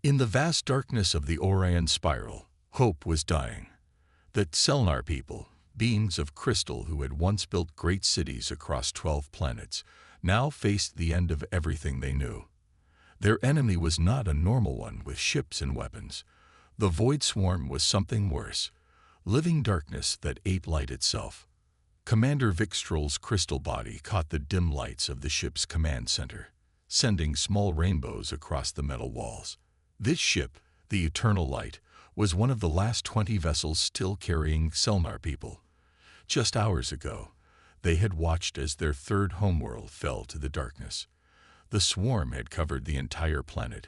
In the vast darkness of the Orion Spiral, hope was dying. The Selnar people, beings of crystal who had once built great cities across 12 planets, now faced the end of everything they knew. Their enemy was not a normal one with ships and weapons. The Void Swarm was something worse, living darkness that ate light itself. Commander Vixtrol's crystal body caught the dim lights of the ship's command center, sending small rainbows across the metal walls. This ship, the Eternal Light, was one of the last 20 vessels still carrying Selnar people. Just hours ago, they had watched as their third homeworld fell to the darkness. The swarm had covered the entire planet,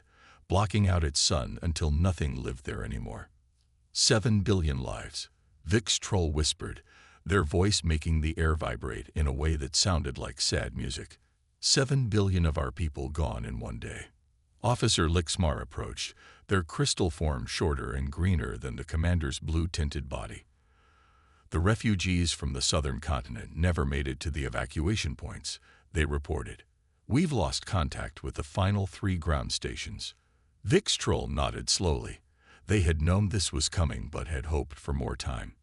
blocking out its sun until nothing lived there anymore. 7 billion lives, Vixtrol whispered, their voice making the air vibrate in a way that sounded like sad music. 7 billion of our people gone in one day. Officer Lixmar approached, their crystal form shorter and greener than the commander's blue-tinted body. The refugees from the southern continent never made it to the evacuation points, they reported. We've lost contact with the final 3 ground stations. Vixtrol nodded slowly. They had known this was coming but had hoped for more time.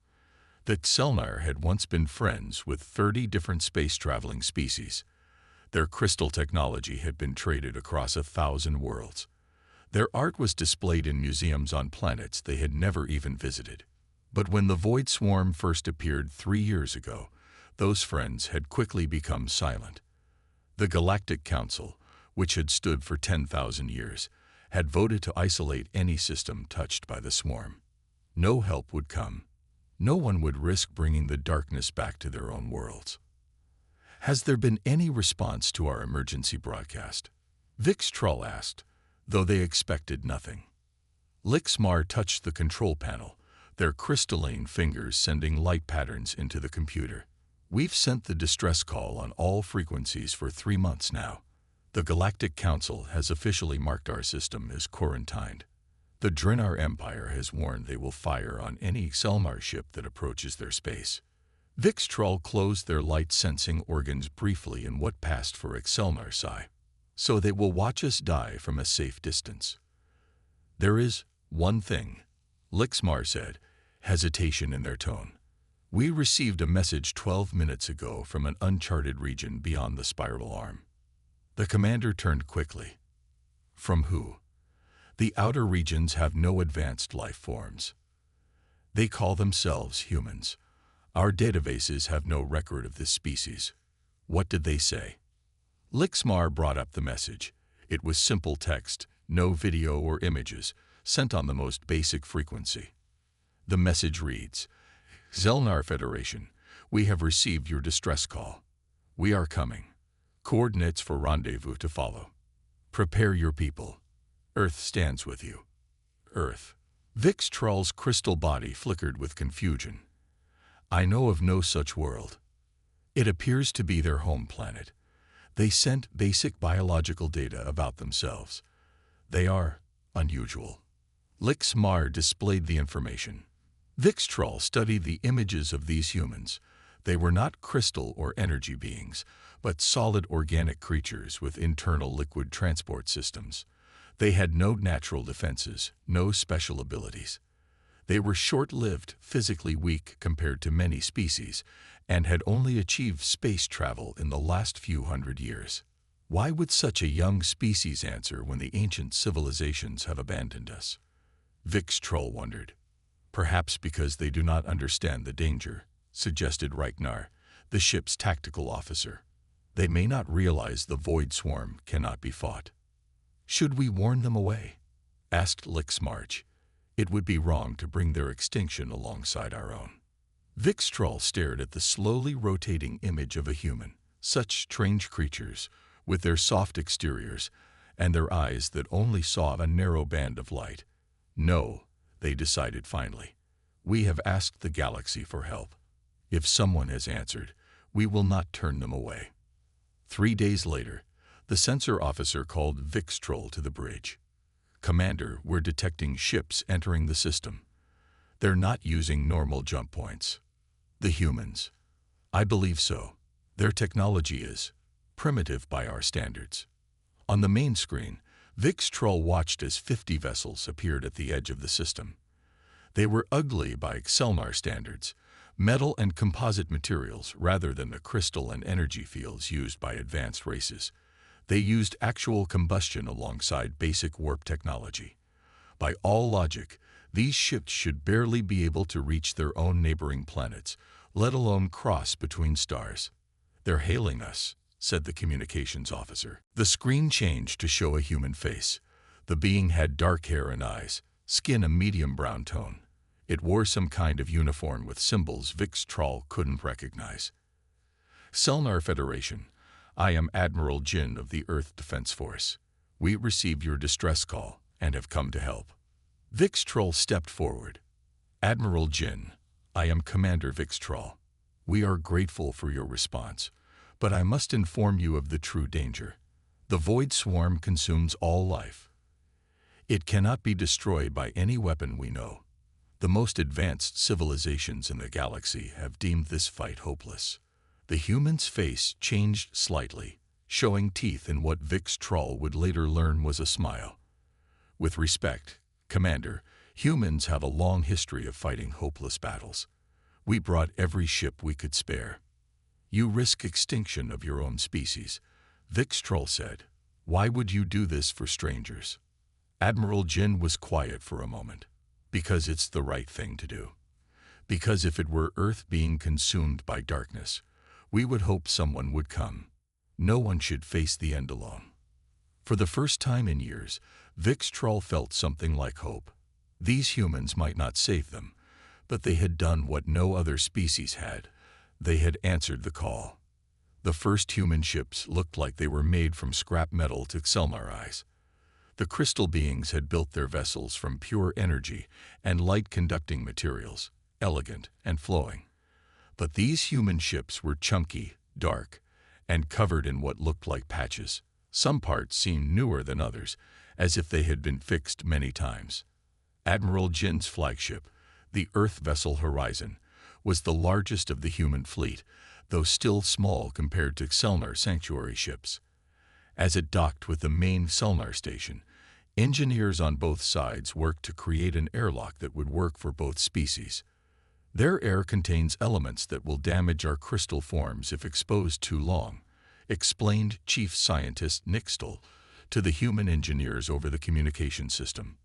The Selnar had once been friends with 30 different space-traveling species. Their crystal technology had been traded across 1,000 worlds. Their art was displayed in museums on planets they had never even visited. But when the Void Swarm first appeared 3 years ago, those friends had quickly become silent. The Galactic Council, which had stood for 10,000 years, had voted to isolate any system touched by the swarm. No help would come. No one would risk bringing the darkness back to their own worlds. Has there been any response to our emergency broadcast? Vixtrol asked, though they expected nothing. Lixmar touched the control panel, their crystalline fingers sending light patterns into the computer. We've sent the distress call on all frequencies for 3 months now. The Galactic Council has officially marked our system as quarantined. The Drinar Empire has warned they will fire on any Selnar ship that approaches their space. Vixtrol closed their light-sensing organs briefly in what passed for Excelnar Psi, so they will watch us die from a safe distance. There is one thing, Lixmar said, hesitation in their tone. We received a message 12 minutes ago from an uncharted region beyond the spiral arm. The commander turned quickly. From who? The outer regions have no advanced life forms. They call themselves humans. Our databases have no record of this species. What did they say? Lixmar brought up the message. It was simple text, no video or images, sent on the most basic frequency. The message reads, Zelnar Federation, we have received your distress call. We are coming. Coordinates for rendezvous to follow. Prepare your people. Earth stands with you. Earth. Vixtrol's crystal body flickered with confusion. I know of no such world. It appears to be their home planet. They sent basic biological data about themselves. They are unusual. Lixmar displayed the information. Vixtrol studied the images of these humans. They were not crystal or energy beings, but solid organic creatures with internal liquid transport systems. They had no natural defenses, no special abilities. They were short-lived, physically weak compared to many species, and had only achieved space travel in the last few hundred years. Why would such a young species answer when the ancient civilizations have abandoned us? Vixtrol wondered. Perhaps because they do not understand the danger, suggested Reichnar, the ship's tactical officer. They may not realize the Void Swarm cannot be fought. Should we warn them away? Asked Lixmarch. It would be wrong to bring their extinction alongside our own. Vixtrol stared at the slowly rotating image of a human, such strange creatures, with their soft exteriors and their eyes that only saw a narrow band of light. No, they decided finally. We have asked the galaxy for help. If someone has answered, we will not turn them away. 3 days later, the sensor officer called Vixtrol to the bridge. Commander, we're detecting ships entering the system. They're not using normal jump points. The humans. I believe so. Their technology is primitive by our standards. On the main screen, Vix Troll watched as 50 vessels appeared at the edge of the system. They were ugly by Xelnar standards, metal and composite materials rather than the crystal and energy fields used by advanced races. They used actual combustion alongside basic warp technology. By all logic, these ships should barely be able to reach their own neighboring planets, let alone cross between stars. "They're hailing us," said the communications officer. The screen changed to show a human face. The being had dark hair and eyes, skin a medium brown tone. It wore some kind of uniform with symbols Vix Troll couldn't recognize. "Selnar Federation, I am Admiral Jin of the Earth Defense Force. We received your distress call and have come to help." Vix Troll stepped forward. "Admiral Jin, I am Commander Vix Troll. We are grateful for your response, but I must inform you of the true danger. The Void Swarm consumes all life. It cannot be destroyed by any weapon we know. The most advanced civilizations in the galaxy have deemed this fight hopeless." The human's face changed slightly, showing teeth in what Vix Troll would later learn was a smile. "With respect, Commander, humans have a long history of fighting hopeless battles. We brought every ship we could spare. You risk extinction of your own species," Vix Troll said. "Why would you do this for strangers?" Admiral Jin was quiet for a moment. "Because it's the right thing to do. Because if it were Earth being consumed by darkness, we would hope someone would come. No one should face the end alone." For the first time in years, Vix Troll felt something like hope. These humans might not save them, but they had done what no other species had. They had answered the call. The first human ships looked like they were made from scrap metal to Xelnar eyes. The crystal beings had built their vessels from pure energy and light-conducting materials, elegant and flowing. But these human ships were chunky, dark, and covered in what looked like patches. Some parts seemed newer than others, as if they had been fixed many times. Admiral Jin's flagship, the Earth vessel Horizon, was the largest of the human fleet, though still small compared to Xelnar sanctuary ships. As it docked with the main Xelnar station, engineers on both sides worked to create an airlock that would work for both species. "Their air contains elements that will damage our crystal forms if exposed too long," explained Chief Scientist Nixtal to the human engineers over the communication system.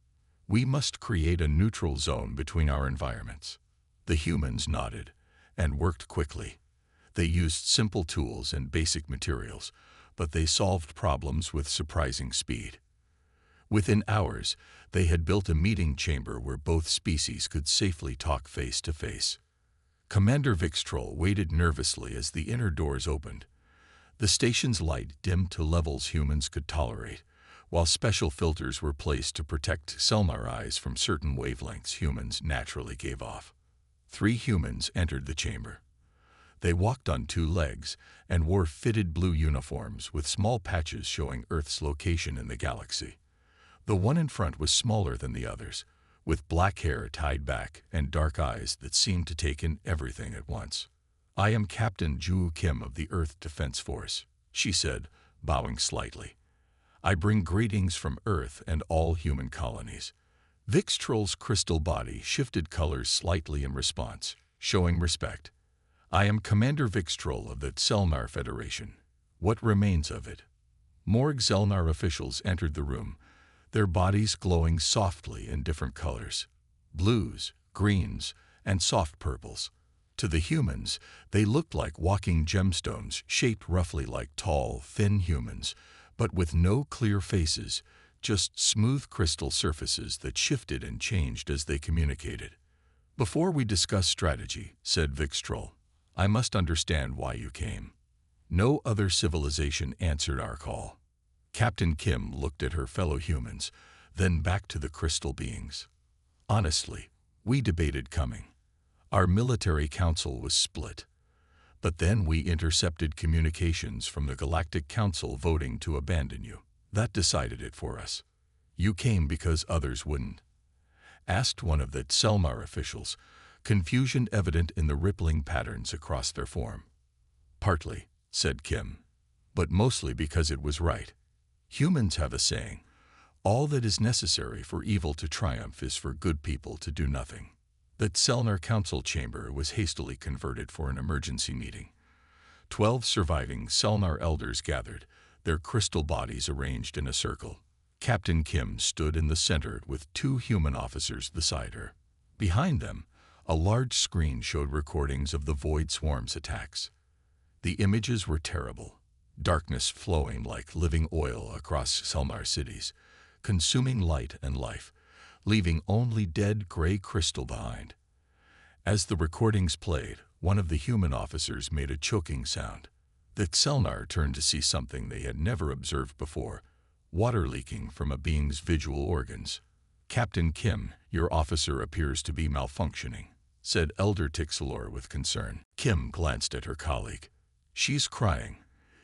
"We must create a neutral zone between our environments." The humans nodded and worked quickly. They used simple tools and basic materials, but they solved problems with surprising speed. Within hours, they had built a meeting chamber where both species could safely talk face to face. Commander Vix Troll waited nervously as the inner doors opened. The station's light dimmed to levels humans could tolerate, while special filters were placed to protect Xelnar eyes from certain wavelengths humans naturally gave off. 3 humans entered the chamber. They walked on 2 legs and wore fitted blue uniforms with small patches showing Earth's location in the galaxy. The one in front was smaller than the others, with black hair tied back and dark eyes that seemed to take in everything at once. "I am Captain Ju Kim of the Earth Defense Force," she said, bowing slightly. "I bring greetings from Earth and all human colonies." Vix Troll's crystal body shifted colors slightly in response, showing respect. "I am Commander Vix Troll of the Selnar Federation. What remains of it?" More Xelnar officials entered the room, their bodies glowing softly in different colors: blues, greens, and soft purples. To the humans, they looked like walking gemstones shaped roughly like tall, thin humans, but with no clear faces, just smooth crystal surfaces that shifted and changed as they communicated. "Before we discuss strategy," said Vix Troll, "I must understand why you came." No other civilization answered our call. Captain Kim looked at her fellow humans, then back to the crystal beings. "Honestly, we debated coming. Our military council was split. But then we intercepted communications from the Galactic Council voting to abandon you. That decided it for us. You came because others wouldn't." Asked one of the Selmar officials, confusion evident in the rippling patterns across their form. "Partly," said Kim, "but mostly because it was right. Humans have a saying, All that is necessary for evil to triumph is for good people to do nothing. The Selnar council chamber was hastily converted for an emergency meeting. 12 surviving Selnar elders gathered, their crystal bodies arranged in a circle. Captain Kim stood in the center with 2 human officers beside her. Behind them, a large screen showed recordings of the Void Swarm's attacks. The images were terrible, darkness flowing like living oil across Selnar cities, consuming light and life, leaving only dead gray crystal behind. As the recordings played, one of the human officers made a choking sound. The Selnar turned to see something they had never observed before, water leaking from a being's visual organs. "Captain Kim, your officer appears to be malfunctioning," said Elder Tixelor with concern. Kim glanced at her colleague. "She's crying.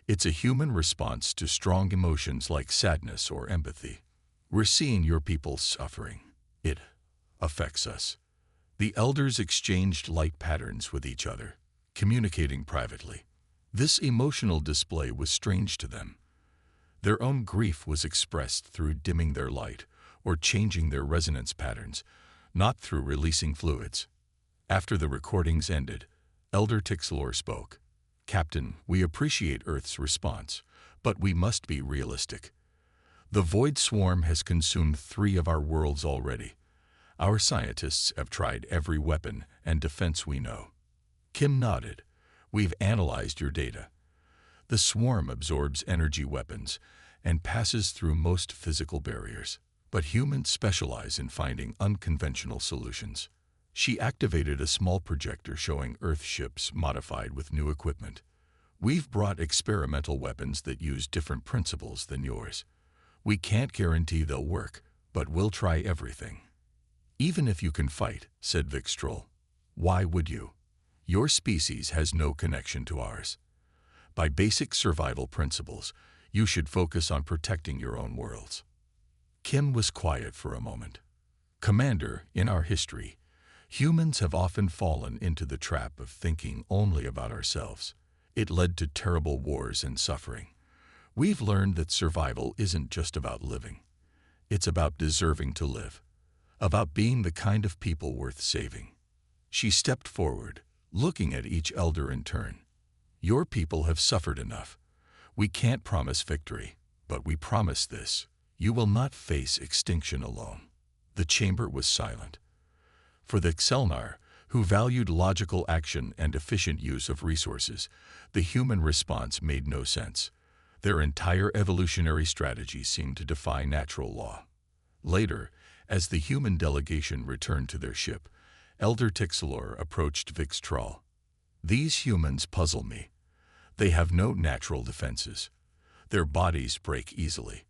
It's a human response to strong emotions like sadness or empathy. We're seeing your people suffering. It affects us." The elders exchanged light patterns with each other, communicating privately. This emotional display was strange to them. Their own grief was expressed through dimming their light or changing their resonance patterns, not through releasing fluids. After the recordings ended, Elder Tixelor spoke. "Captain, we appreciate Earth's response, but we must be realistic. The Void Swarm has consumed 3 of our worlds already. Our scientists have tried every weapon and defense we know." Kim nodded. "We've analyzed your data. The swarm absorbs energy weapons and passes through most physical barriers, but humans specialize in finding unconventional solutions." She activated a small projector showing Earth ships modified with new equipment. "We've brought experimental weapons that use different principles than yours. We can't guarantee they'll work, but we'll try everything." "Even if you can fight," said Vixtrol, "why would you? Your species has no connection to ours. By basic survival principles, you should focus on protecting your own worlds." Kim was quiet for a moment. "Commander, in our history, humans have often fallen into the trap of thinking only about ourselves. It led to terrible wars and suffering. We've learned that survival isn't just about living. It's about deserving to live, about being the kind of people worth saving." She stepped forward, looking at each elder in turn. "Your people have suffered enough. We can't promise victory, but we promise this: you will not face extinction alone." The chamber was silent. For the Selnar, who valued logical action and efficient use of resources, the human response made no sense. Their entire evolutionary strategy seemed to defy natural law. Later, as the human delegation returned to their ship, Elder Tixelor approached Vixtrol. "These humans puzzle me. They have no natural defenses. Their bodies break easily.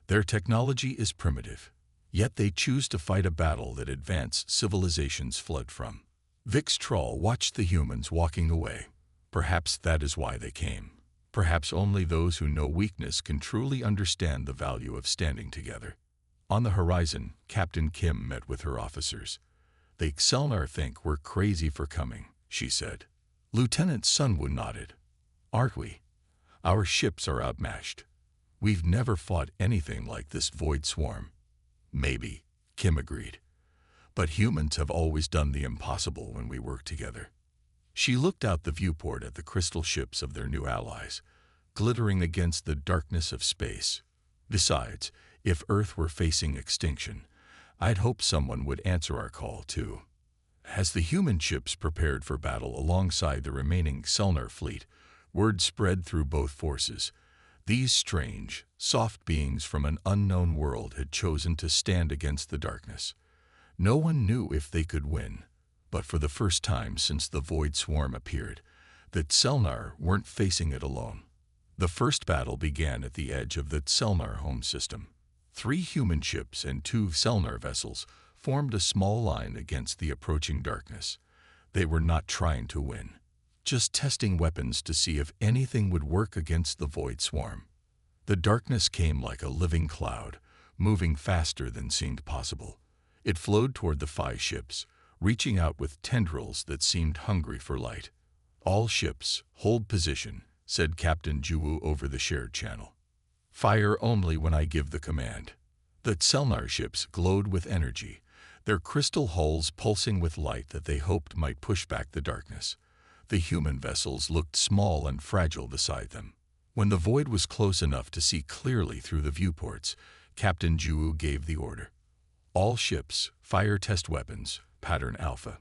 Their technology is primitive, yet they choose to fight a battle that advanced civilizations fled from." Vixtrol watched the humans walking away. Perhaps that is why they came. Perhaps only those who know weakness can truly understand the value of standing together. On the horizon, Captain Kim met with her officers. "The Selnar think we're crazy for coming," she said. Lieutenant Sunwoo nodded. "Aren't we? Our ships are outmatched. We've never fought anything like this Void Swarm." "Maybe," Kim agreed. "But humans have always done the impossible when we work together." She looked out the viewport at the crystal ships of their new allies, glittering against the darkness of space. "Besides, if Earth were facing extinction, I'd hope someone would answer our call, too." As the human ships prepared for battle alongside the remaining Selnar fleet, word spread through both forces. These strange, soft beings from an unknown world had chosen to stand against the darkness. No one knew if they could win, but for the first time since the Void Swarm appeared, the Selnar weren't facing it alone. The first battle began at the edge of the Selnar home system. 3 human ships and 2 Selnar vessels formed a small line against the approaching darkness. They were not trying to win, just testing weapons to see if anything would work against the Void Swarm. The darkness came like a living cloud, moving faster than seemed possible. It flowed toward the 5 ships, reaching out with tendrils that seemed hungry for light. "All ships, hold position," said Captain Juwoo over the shared channel. "Fire only when I give the command." The Selnar ships glowed with energy, their crystal hulls pulsing with light that they hoped might push back the darkness. The human vessels looked small and fragile beside them. When the void was close enough to see clearly through the viewports, Captain Juwu gave the order. All ships, fire test weapons, pattern Alpha.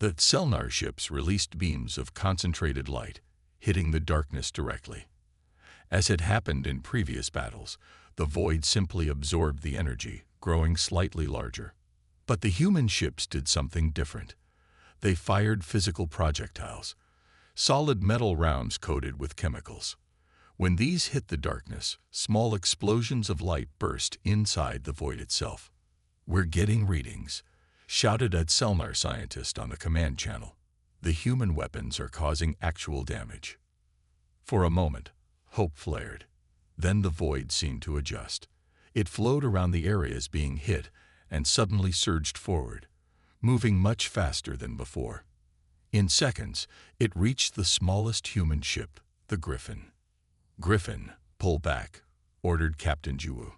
The Selnar ships released beams of concentrated light, hitting the darkness directly. As had happened in previous battles, the void simply absorbed the energy, growing slightly larger. But the human ships did something different. They fired physical projectiles, solid metal rounds coated with chemicals. When these hit the darkness, small explosions of light burst inside the void itself. "We're getting readings," shouted a Selnar scientist on the command channel. "The human weapons are causing actual damage." For a moment, hope flared. Then the void seemed to adjust. It flowed around the areas being hit and suddenly surged forward, moving much faster than before. In seconds, it reached the smallest human ship, the Griffin. "Griffin, pull back," ordered Captain Juwu.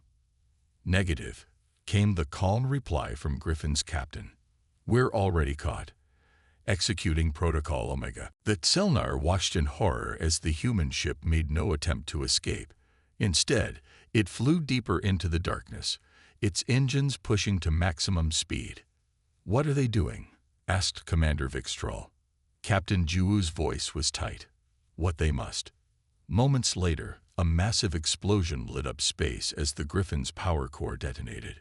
"Negative," came the calm reply from Griffin's captain. "We're already caught." Executing Protocol Omega. The Selnar watched in horror as the human ship made no attempt to escape. Instead, it flew deeper into the darkness, its engines pushing to maximum speed. "What are they doing?" asked Commander Vikstrol. Captain Juwu's voice was tight. "What they must." Moments later, a massive explosion lit up space as the Griffin's power core detonated.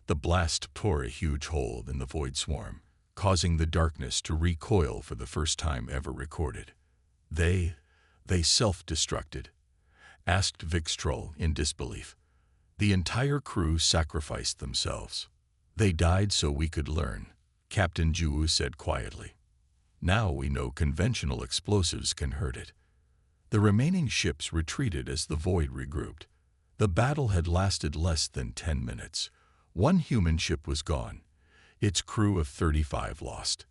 The blast tore a huge hole in the void swarm, causing the darkness to recoil for the first time ever recorded. They self-destructed?" asked Vikstrol in disbelief. "The entire crew sacrificed themselves." "They died so we could learn," Captain Juwu said quietly. "Now we know conventional explosives can hurt it." The remaining ships retreated as the void regrouped. The battle had lasted less than 10 minutes. One human ship was gone, its crew of 35 lost.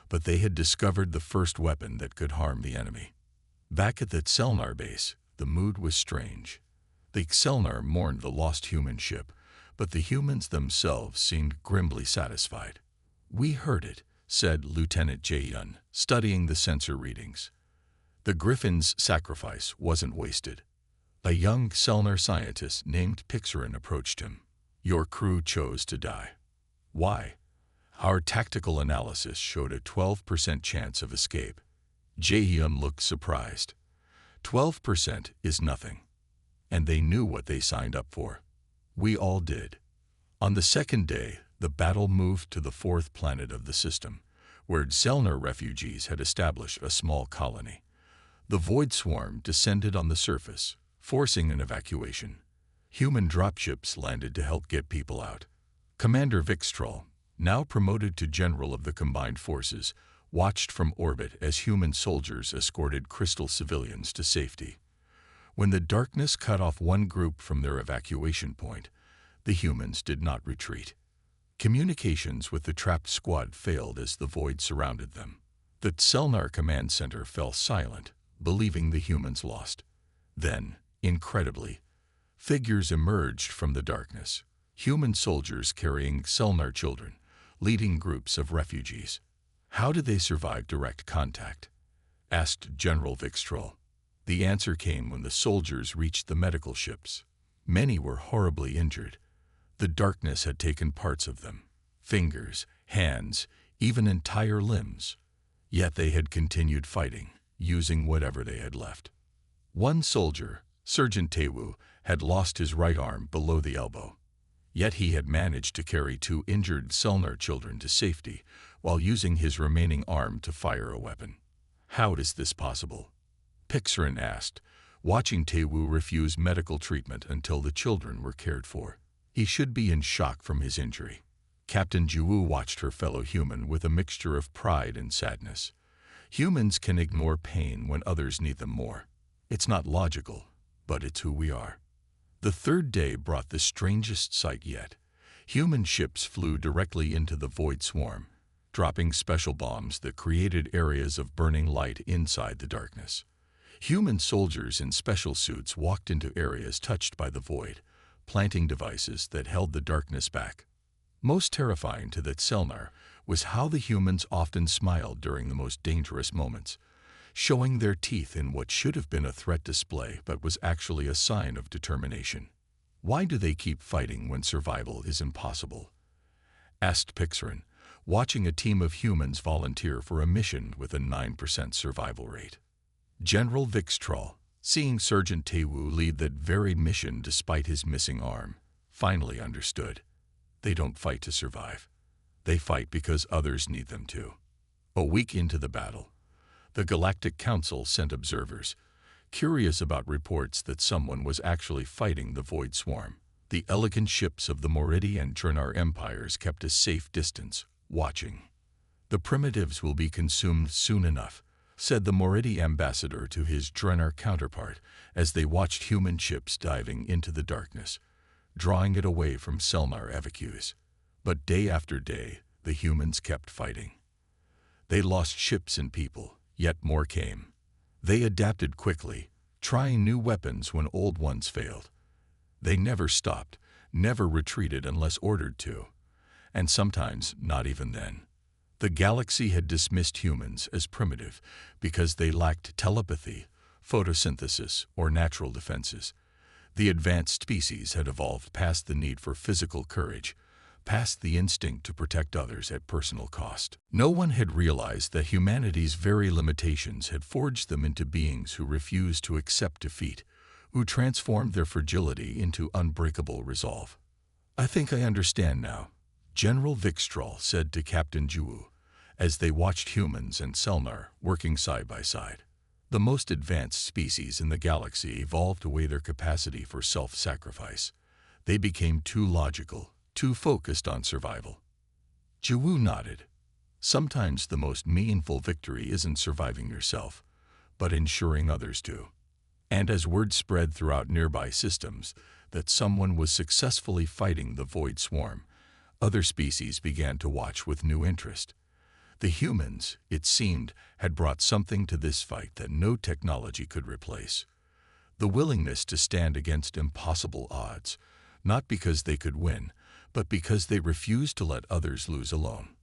But they had discovered the first weapon that could harm the enemy. Back at the Selnar base, the mood was strange. The Selnar mourned the lost human ship, but the humans themselves seemed grimly satisfied. "We heard it," said Lieutenant Jae-yun, studying the sensor readings. The Griffin's sacrifice wasn't wasted. A young Selnar scientist named Pixarin approached him. "Your crew chose to die. Why?" "Our tactical analysis showed a 12% chance of escape." Jae-yun looked surprised. 12% is nothing. And they knew what they signed up for. "We all did." On the second day, the battle moved to the fourth planet of the system, where Selnar refugees had established a small colony. The void swarm descended on the surface, forcing an evacuation. Human dropships landed to help get people out. Commander Vikstrol, now promoted to General of the Combined Forces, watched from orbit as human soldiers escorted crystal civilians to safety. When the darkness cut off one group from their evacuation point, the humans did not retreat. Communications with the trapped squad failed as the void surrounded them. The Selnar command center fell silent, believing the humans lost. Then, incredibly, figures emerged from the darkness, human soldiers carrying Selnar children, leading groups of refugees. "How did they survive direct contact?" asked General Vikstrol. The answer came when the soldiers reached the medical ships. Many were horribly injured. The darkness had taken parts of them, fingers, hands, even entire limbs. Yet they had continued fighting, using whatever they had left. One soldier, Sergeant Taewoo, had lost his right arm below the elbow. Yet he had managed to carry 2 injured Selnar children to safety while using his remaining arm to fire a weapon. "How is this possible?" Pixarin asked, watching Taewoo refuse medical treatment until the children were cared for. He should be in shock from his injury. Captain Juwu watched her fellow human with a mixture of pride and sadness. Humans can ignore pain when others need them more. It's not logical, but it's who we are. The third day brought the strangest sight yet. Human ships flew directly into the void swarm, dropping special bombs that created areas of burning light inside the darkness. Human soldiers in special suits walked into areas touched by the void, planting devices that held the darkness back. Most terrifying to the Selnar was how the humans often smiled during the most dangerous moments, showing their teeth in what should have been a threat display but was actually a sign of determination. "Why do they keep fighting when survival is impossible?" asked Pixarin, watching a team of humans volunteer for a mission with a 9% survival rate. General Vixtrol, seeing Sergeant Tewu lead that very mission despite his missing arm, finally understood. They don't fight to survive. They fight because others need them to. A week into the battle, the Galactic Council sent observers, curious about reports that someone was actually fighting the Void Swarm. The elegant ships of the Moridi and Drenar empires kept a safe distance, watching. "The primitives will be consumed soon enough," said the Moridi ambassador to his Drenar counterpart as they watched human ships diving into the darkness, drawing it away from Selnar evacuees. But day after day, the humans kept fighting. They lost ships and people, yet more came. They adapted quickly, trying new weapons when old ones failed. They never stopped, never retreated unless ordered to, and sometimes not even then. The galaxy had dismissed humans as primitive because they lacked telepathy, photosynthesis, or natural defenses. The advanced species had evolved past the need for physical courage, past the instinct to protect others at personal cost. No one had realized that humanity's very limitations had forged them into beings who refused to accept defeat, who transformed their fragility into unbreakable resolve. "I think I understand now," General Vixtrol said to Captain Juwu, as they watched humans and Selnar working side by side. The most advanced species in the galaxy evolved away their capacity for self-sacrifice. They became too logical, too focused on survival. Juwu nodded. Sometimes the most meaningful victory isn't surviving yourself, but ensuring others do. And as word spread throughout nearby systems that someone was successfully fighting the Void Swarm, other species began to watch with new interest. The humans, it seemed, had brought something to this fight that no technology could replace. The willingness to stand against impossible odds, not because they could win, but because they refused to let others lose alone.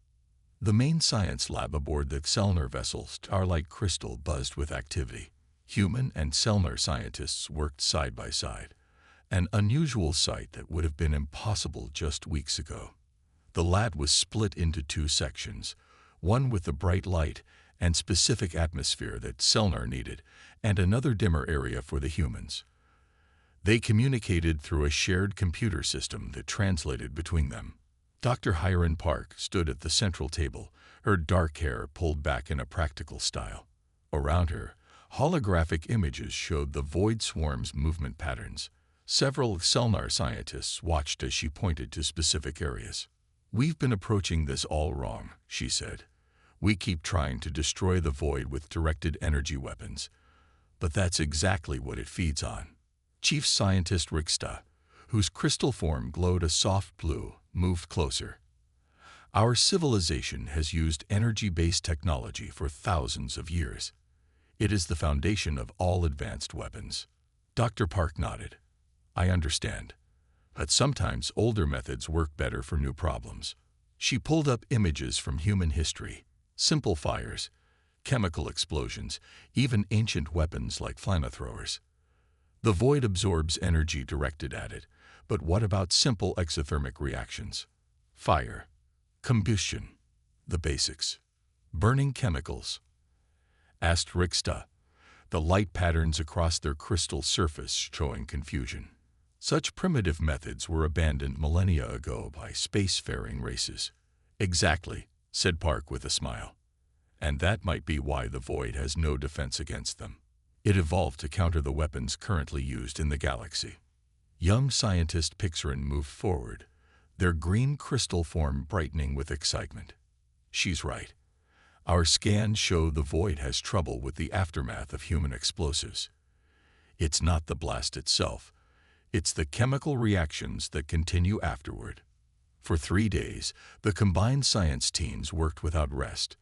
The main science lab aboard the Selnar vessel Starlight Crystal buzzed with activity. Human and Selnar scientists worked side by side, an unusual sight that would have been impossible just weeks ago. The lab was split into two sections, one with the bright light and specific atmosphere that Selnar needed, and another dimmer area for the humans. They communicated through a shared computer system that translated between them. Dr. Hiram Park stood at the central table, her dark hair pulled back in a practical style. Around her, holographic images showed the Void Swarm's movement patterns. Several Selnar scientists watched as she pointed to specific areas. "We've been approaching this all wrong," she said. "We keep trying to destroy the Void with directed energy weapons, but that's exactly what it feeds on." Chief Scientist Rixta, whose crystal form glowed a soft blue, moved closer. "Our civilization has used energy-based technology for thousands of years. It is the foundation of all advanced weapons." Dr. Park nodded. "I understand. But sometimes older methods work better for new problems." She pulled up images from human history, simple fires, chemical explosions, even ancient weapons like flamethrowers. The Void absorbs energy directed at it, but what about simple exothermic reactions? Fire, combustion, the basics. "Burning chemicals?" asked Rixta, the light patterns across their crystal surface showing confusion. Such primitive methods were abandoned millennia ago by spacefaring races. "Exactly," said Park with a smile. "And that might be why the Void has no defense against them. It evolved to counter the weapons currently used in the galaxy." Young scientist Pixarin moved forward, their green crystal form brightening with excitement. "She's right. Our scans show the Void has trouble with the aftermath of human explosives. It's not the blast itself. It's the chemical reactions that continue afterward." For 3 days, the combined science teams worked without rest.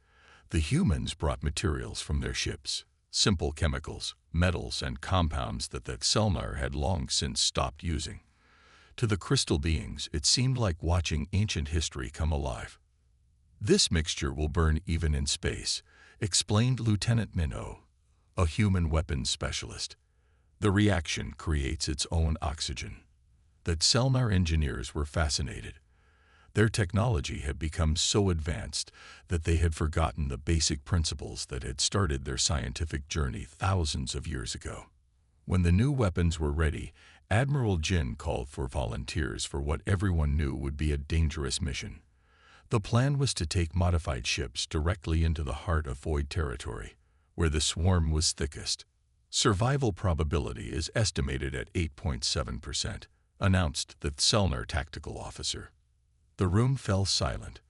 The humans brought materials from their ships, simple chemicals, metals, and compounds that the Selnar had long since stopped using. To the crystal beings, it seemed like watching ancient history come alive. "This mixture will burn even in space," explained Lieutenant Minnow, a human weapons specialist. "The reaction creates its own oxygen." The Selnar engineers were fascinated. Their technology had become so advanced that they had forgotten the basic principles that had started their scientific journey thousands of years ago. When the new weapons were ready, Admiral Jin called for volunteers for what everyone knew would be a dangerous mission. The plan was to take modified ships directly into the heart of Void territory, where the swarm was thickest. "Survival probability is estimated at 8.7%, announced the Selnar tactical officer. The room fell silent.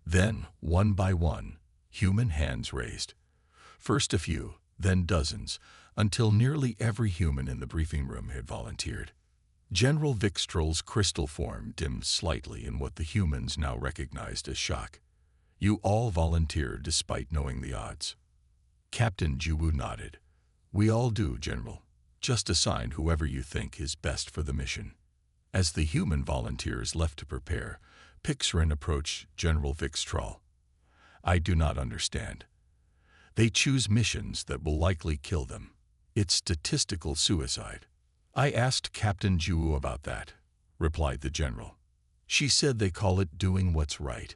Then, one by one, human hands raised. First a few, then dozens, until nearly every human in the briefing room had volunteered. General Vikstrol's crystal form dimmed slightly in what the humans now recognized as shock. "You all volunteered despite knowing the odds." Captain Juwu nodded. "We all do, General. Just assign whoever you think is best for the mission." As the human volunteers left to prepare, Pixrin approached General Vikstrol. "I do not understand. They choose missions that will likely kill them. It's statistical suicide." "I asked Captain Juwu about that," replied the general. "She said they call it doing what's right.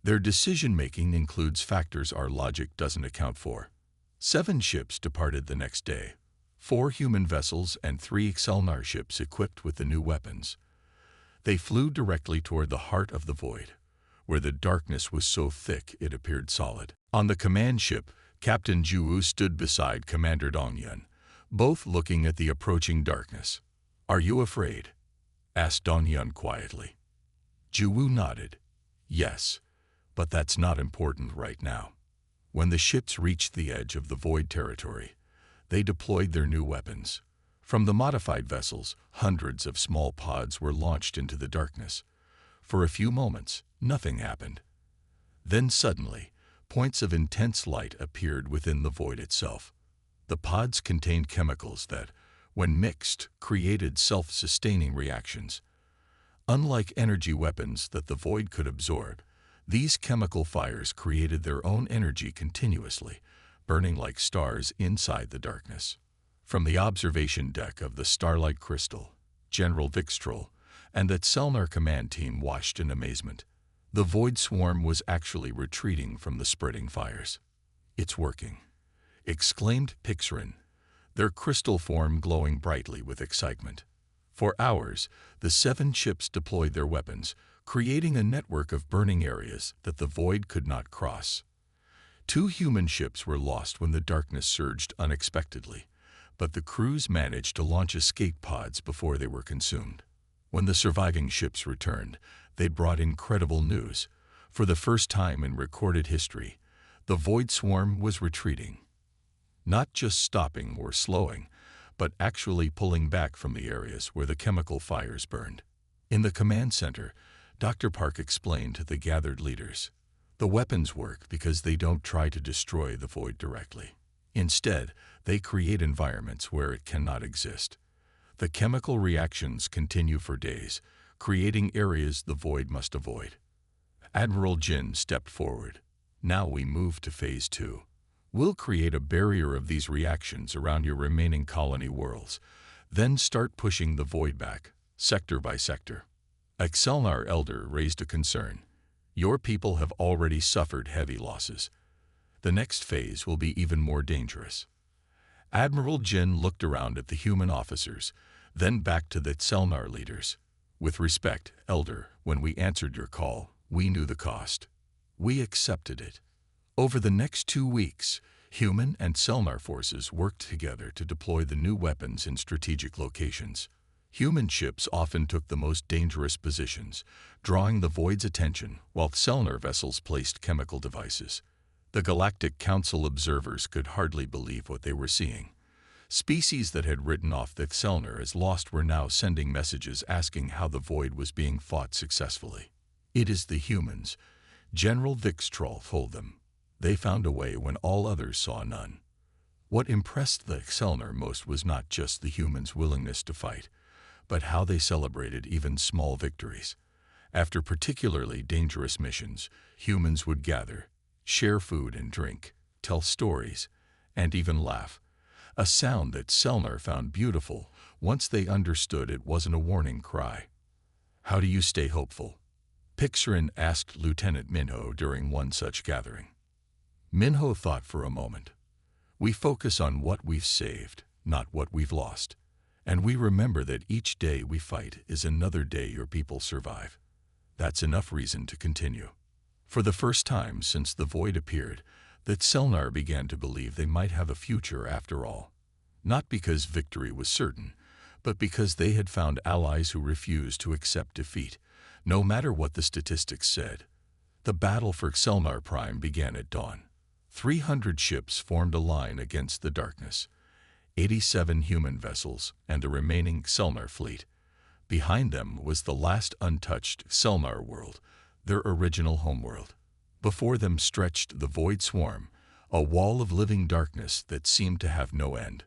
Their decision-making includes factors our logic doesn't account for." 7 ships departed the next day, 4 human vessels and 3 Selnar ships equipped with the new weapons. They flew directly toward the heart of the void, where the darkness was so thick it appeared solid. On the command ship, Captain Juwu stood beside Commander Dongyun, both looking at the approaching darkness. "Are you afraid?" asked Dongyun quietly. Juwu nodded. "Yes, but that's not important right now." When the ships reached the edge of the void territory, they deployed their new weapons. From the modified vessels, hundreds of small pods were launched into the darkness. For a few moments, nothing happened. Then suddenly, points of intense light appeared within the void itself. The pods contained chemicals that, when mixed, created self-sustaining reactions. Unlike energy weapons that the void could absorb, these chemical fires created their own energy continuously, burning like stars inside the darkness. From the observation deck of the Starlight Crystal, General Vikstrol and the Selnar command team watched in amazement. The void swarm was actually retreating from the spreading fires. "It's working," exclaimed Pixrin, their crystal form glowing brightly with excitement. For hours, the 7 ships deployed their weapons, creating a network of burning areas that the void could not cross. 2 human ships were lost when the darkness surged unexpectedly, but the crews managed to launch escape pods before they were consumed. When the surviving ships returned, they brought incredible news. For the first time in recorded history, the void swarm was retreating. Not just stopping or slowing, but actually pulling back from the areas where the chemical fires burned. In the command center, Dr. Park explained to the gathered leaders, "The weapons work because they don't try to destroy the void directly. Instead, they create environments where it cannot exist. The chemical reactions continue for days, creating areas the void must avoid." Admiral Jin stepped forward. "Now we move to Phase 2. We'll create a barrier of these reactions around your remaining colony worlds, then start pushing the void back, sector by sector." A Selnar elder raised a concern. "Your people have already suffered heavy losses. The next phase will be even more dangerous." Admiral Jin looked around at the human officers, then back to the Selnar leaders. "With respect, Elder, when we answered your call, we knew the cost. We accepted it." Over the next 2 weeks, human and Selnar forces worked together to deploy the new weapons in strategic locations. Human ships often took the most dangerous positions, drawing the void's attention, while Selnar vessels placed chemical devices. The Galactic Council observers could hardly believe what they were seeing. Species that had written off the Selnar as lost were now sending messages asking how the void was being fought successfully. "It is the humans," General Vikstrol told them. "They found a way when all others saw none." What impressed the Selnar most was not just the humans' willingness to fight, but how they celebrated even small victories. After particularly dangerous missions, humans would gather, share food and drink, tell stories, and even laugh. A sound that Selnar found beautiful once they understood it wasn't a warning cry. "How do you stay hopeful?" Pixarin asked Lieutenant Minho during one such gathering. Minho thought for a moment. "We focus on what we've saved, not what we've lost. And we remember that each day we fight is another day your people survive. That's enough reason to continue." For the first time since the void appeared, that Selnar began to believe they might have a future after all. Not because victory was certain, but because they had found allies who refused to accept defeat, no matter what the statistics said. The battle for Selnar Prime began at dawn. 300 ships formed a line against the darkness. 87 human vessels and the remaining Selnar fleet. Behind them was the last untouched Selnar world, their original homeworld. Before them stretched the Void Swarm, a wall of living darkness that seemed to have no end.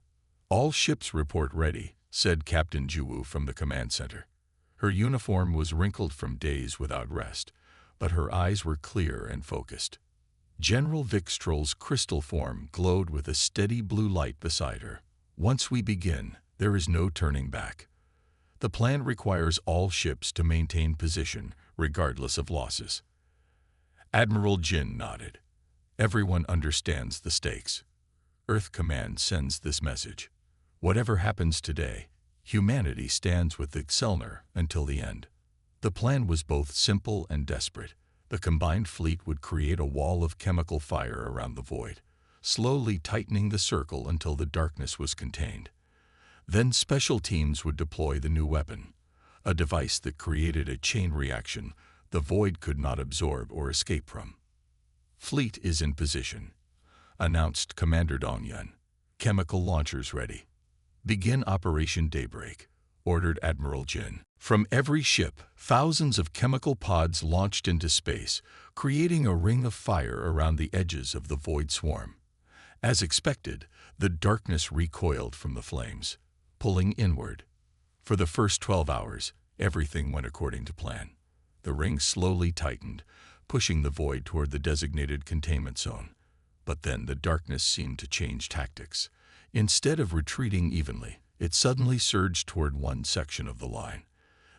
"All ships report ready," said Captain Juwu from the command center. Her uniform was wrinkled from days without rest, but her eyes were clear and focused. General Vikstrol's crystal form glowed with a steady blue light beside her. "Once we begin, there is no turning back. The plan requires all ships to maintain position, regardless of losses." Admiral Jin nodded. "Everyone understands the stakes. Earth Command sends this message. Whatever happens today, humanity stands with the Selnar until the end." The plan was both simple and desperate. The combined fleet would create a wall of chemical fire around the void, slowly tightening the circle until the darkness was contained. Then special teams would deploy the new weapon, a device that created a chain reaction the void could not absorb or escape from. "Fleet is in position," announced Commander Dongyun. "Chemical launchers ready." "Begin Operation Daybreak," ordered Admiral Jin. From every ship, thousands of chemical pods launched into space, creating a ring of fire around the edges of the Void Swarm. As expected, the darkness recoiled from the flames, pulling inward. For the first 12 hours, everything went according to plan. The ring slowly tightened, pushing the void toward the designated containment zone. But then the darkness seemed to change tactics. Instead of retreating evenly, it suddenly surged toward one section of the line,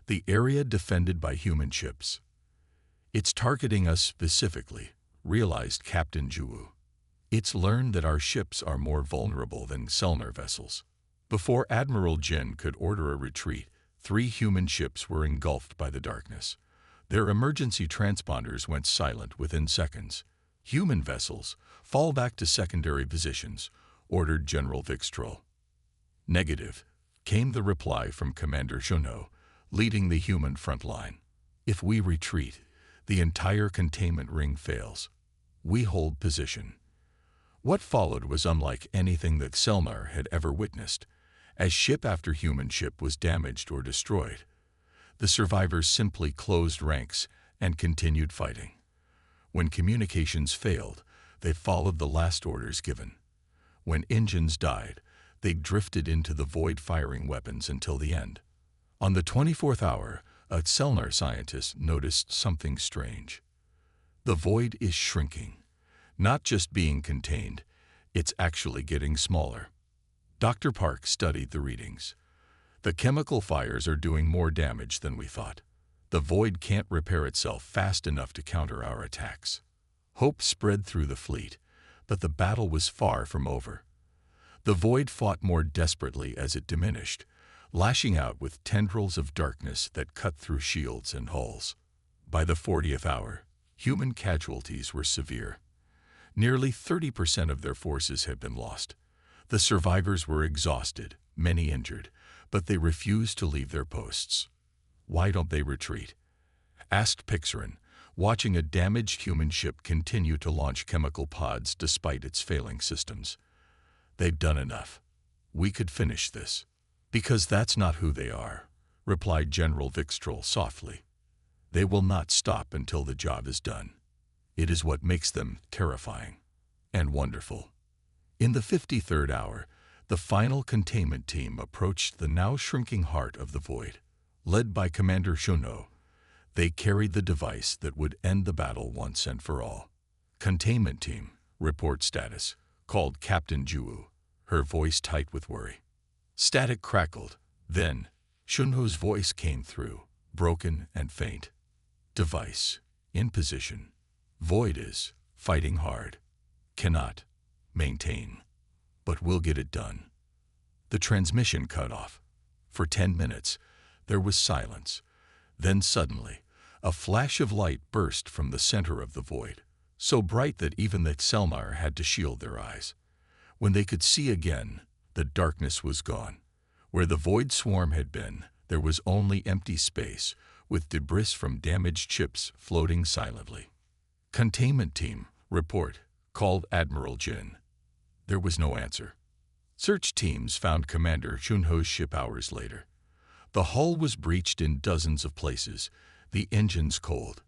the area defended by human ships. "It's targeting us specifically," realized Captain Juwu. "It's learned that our ships are more vulnerable than Selnar vessels." Before Admiral Jin could order a retreat, 3 human ships were engulfed by the darkness. Their emergency transponders went silent within seconds. "Human vessels, fall back to secondary positions," ordered General Vikstrol. "Negative," came the reply from Commander Jonot, leading the human front line. "If we retreat, the entire containment ring fails. We hold position." What followed was unlike anything that Selnar had ever witnessed. As ship after human ship was damaged or destroyed, the survivors simply closed ranks and continued fighting. When communications failed, they followed the last orders given. When engines died, they drifted into the void firing weapons until the end. On the 24th hour, a Selnar scientist noticed something strange. The void is shrinking. Not just being contained, it's actually getting smaller. Dr. Park studied the readings. "The chemical fires are doing more damage than we thought. The void can't repair itself fast enough to counter our attacks." Hope spread through the fleet, but the battle was far from over. The void fought more desperately as it diminished, lashing out with tendrils of darkness that cut through shields and hulls. By the 40th hour, human casualties were severe. Nearly 30% of their forces had been lost. The survivors were exhausted, many injured, but they refused to leave their posts. "Why don't they retreat?" asked Pixarin, watching a damaged human ship continue to launch chemical pods despite its failing systems. "They've done enough. We could finish this." "Because that's not who they are," replied General Vikstrol softly. "They will not stop until the job is done. It is what makes them terrifying and wonderful." In the 53rd hour, The final containment team approached the now shrinking heart of the void. Led by Commander Shunho, they carried the device that would end the battle once and for all. Containment team, report status, called Captain Juwu, her voice tight with worry. Static crackled. Then, Shunho's voice came through, broken and faint. Device, in position. Void is fighting hard. Cannot maintain. But we'll get it done. The transmission cut off. For 10 minutes, there was silence. Then suddenly, a flash of light burst from the center of the void, so bright that even the Selnar had to shield their eyes. When they could see again, the darkness was gone. Where the void swarm had been, there was only empty space, with debris from damaged ships floating silently. Containment team, report, called Admiral Jin. There was no answer. Search teams found Commander Shunho's ship hours later. The hull was breached in dozens of places, the engines cold.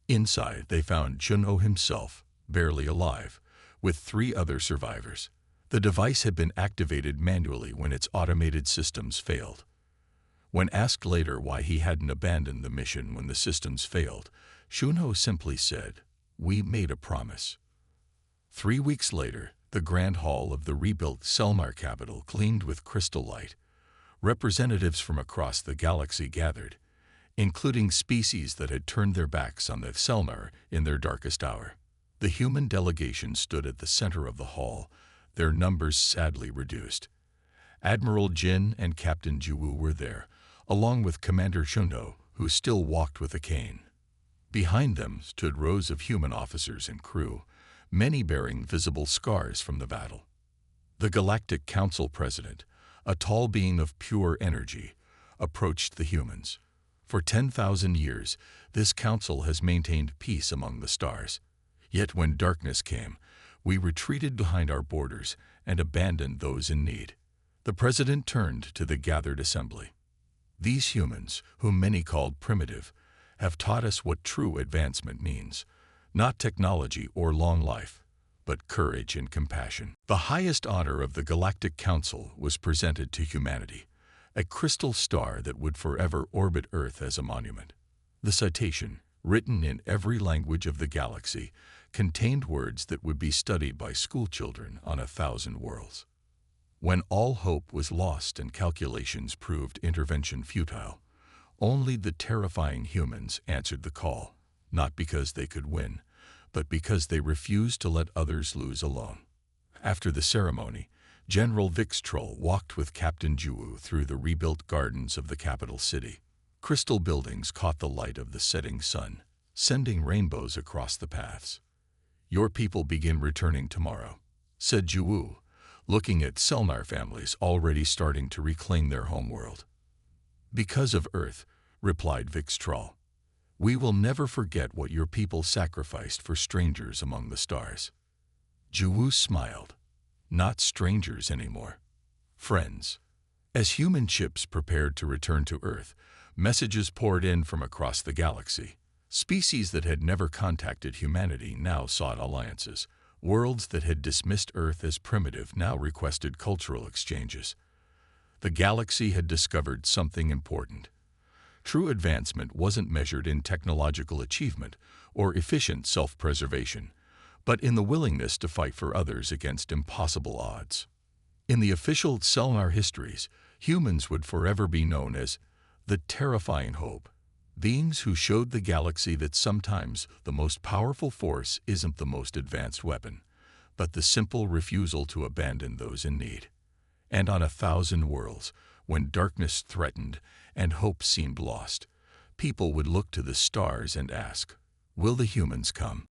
Inside, they found Shunho himself, barely alive, with 3 other survivors. The device had been activated manually when its automated systems failed. When asked later why he hadn't abandoned the mission when the systems failed, Shunho simply said, "We made a promise." 3 weeks later, the Grand Hall of the rebuilt Selnar capital gleamed with crystal light. Representatives from across the galaxy gathered, including species that had turned their backs on the Selnar in their darkest hour. The human delegation stood at the center of the hall, their numbers sadly reduced. Admiral Jin and Captain Juwu were there, along with Commander Shunho, who still walked with a cane. Behind them stood rows of human officers and crew, many bearing visible scars from the battle. The Galactic Council President, a tall being of pure energy, approached the humans. For 10,000 years, this council has maintained peace among the stars. Yet when darkness came, we retreated behind our borders and abandoned those in need. The president turned to the gathered assembly. These humans, whom many called primitive, have taught us what true advancement means. Not technology or long life, but courage and compassion. The highest honor of the Galactic Council was presented to humanity, a crystal star that would forever orbit Earth as a monument. The citation, written in every language of the galaxy, contained words that would be studied by schoolchildren on 1,000 worlds. When all hope was lost and calculations proved intervention futile, only the terrifying humans answered the call, not because they could win, but because they refused to let others lose alone. After the ceremony, General Vixtroll walked with Captain Juwu through the rebuilt gardens of the capital city. Crystal buildings caught the light of the setting sun, sending rainbows across the paths. "Your people begin returning tomorrow," said Juwu, looking at Selnar families already starting to reclaim their homeworld. "Because of Earth," replied Vixtroll. "We will never forget what your people sacrificed for strangers among the stars." Juwu smiled. Not strangers anymore. Friends. As human ships prepared to return to Earth, messages poured in from across the galaxy. Species that had never contacted humanity now sought alliances. Worlds that had dismissed Earth as primitive now requested cultural exchanges. The galaxy had discovered something important. True advancement wasn't measured in technological achievement or efficient self-preservation, but in the willingness to fight for others against impossible odds. In the official Selnar histories, humans would forever be known as the terrifying hope, beings who showed the galaxy that sometimes the most powerful force isn't the most advanced weapon, but the simple refusal to abandon those in need. And on 1,000 worlds, when darkness threatened and hope seemed lost, people would look to the stars and ask, "Will the humans come?"